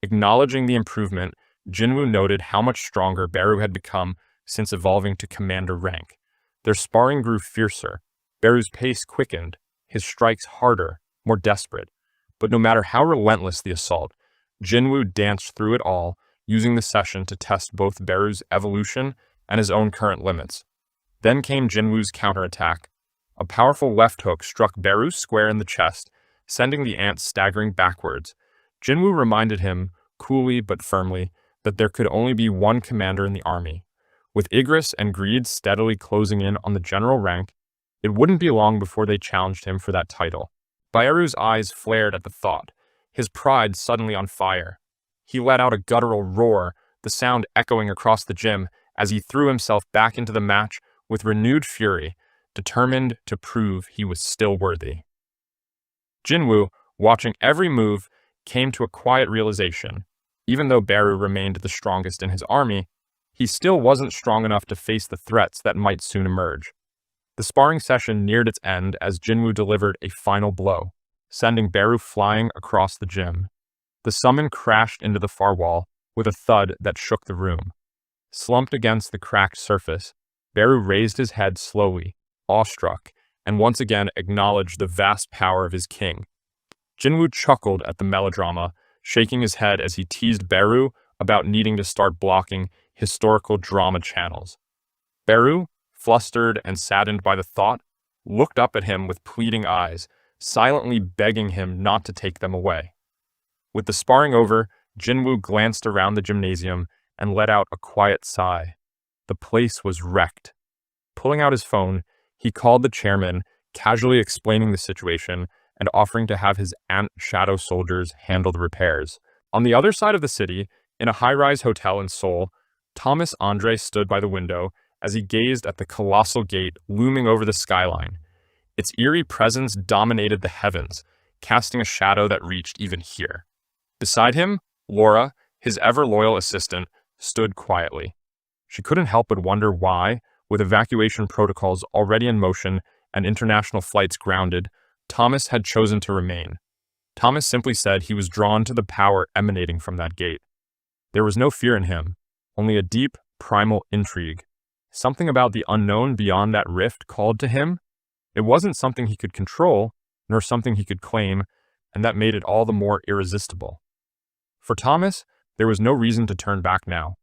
Acknowledging the improvement, Jin-Woo noted how much stronger Beru had become since evolving to commander rank. Their sparring grew fiercer. Beru's pace quickened, his strikes harder, more desperate. But no matter how relentless the assault, Jin-Woo danced through it all, using the session to test both Beru's evolution and his own current limits. Then came Jin-Woo's counterattack. A powerful left hook struck Beru square in the chest, sending the ant staggering backwards. Jin-Woo reminded him, coolly but firmly, that there could only be one commander in the army. With Igris and Greed steadily closing in on the general rank, it wouldn't be long before they challenged him for that title. Beru's eyes flared at the thought, his pride suddenly on fire. He let out a guttural roar, the sound echoing across the gym as he threw himself back into the match with renewed fury, determined to prove he was still worthy. Jin-Woo, watching every move, came to a quiet realization. Even though Beru remained the strongest in his army, he still wasn't strong enough to face the threats that might soon emerge. The sparring session neared its end as Jin-Woo delivered a final blow, sending Beru flying across the gym. The summon crashed into the far wall with a thud that shook the room. Slumped against the cracked surface, Beru raised his head slowly, awestruck, and once again acknowledged the vast power of his king. Jin-Woo chuckled at the melodrama, shaking his head as he teased Beru about needing to start blocking historical drama channels. Beru, flustered and saddened by the thought, looked up at him with pleading eyes, silently begging him not to take them away. With the sparring over, Jin-Woo glanced around the gymnasium and let out a quiet sigh. The place was wrecked. Pulling out his phone, he called the chairman, casually explaining the situation and offering to have his ant shadow soldiers handle the repairs. On the other side of the city, in a high-rise hotel in Seoul, Thomas Andre stood by the window as he gazed at the colossal gate looming over the skyline. Its eerie presence dominated the heavens, casting a shadow that reached even here. Beside him, Laura, his ever-loyal assistant, stood quietly. She couldn't help but wonder why, with evacuation protocols already in motion and international flights grounded, Thomas had chosen to remain. Thomas simply said he was drawn to the power emanating from that gate. There was no fear in him, only a deep, primal intrigue. Something about the unknown beyond that rift called to him. It wasn't something he could control, nor something he could claim, and that made it all the more irresistible. For Thomas, there was no reason to turn back now.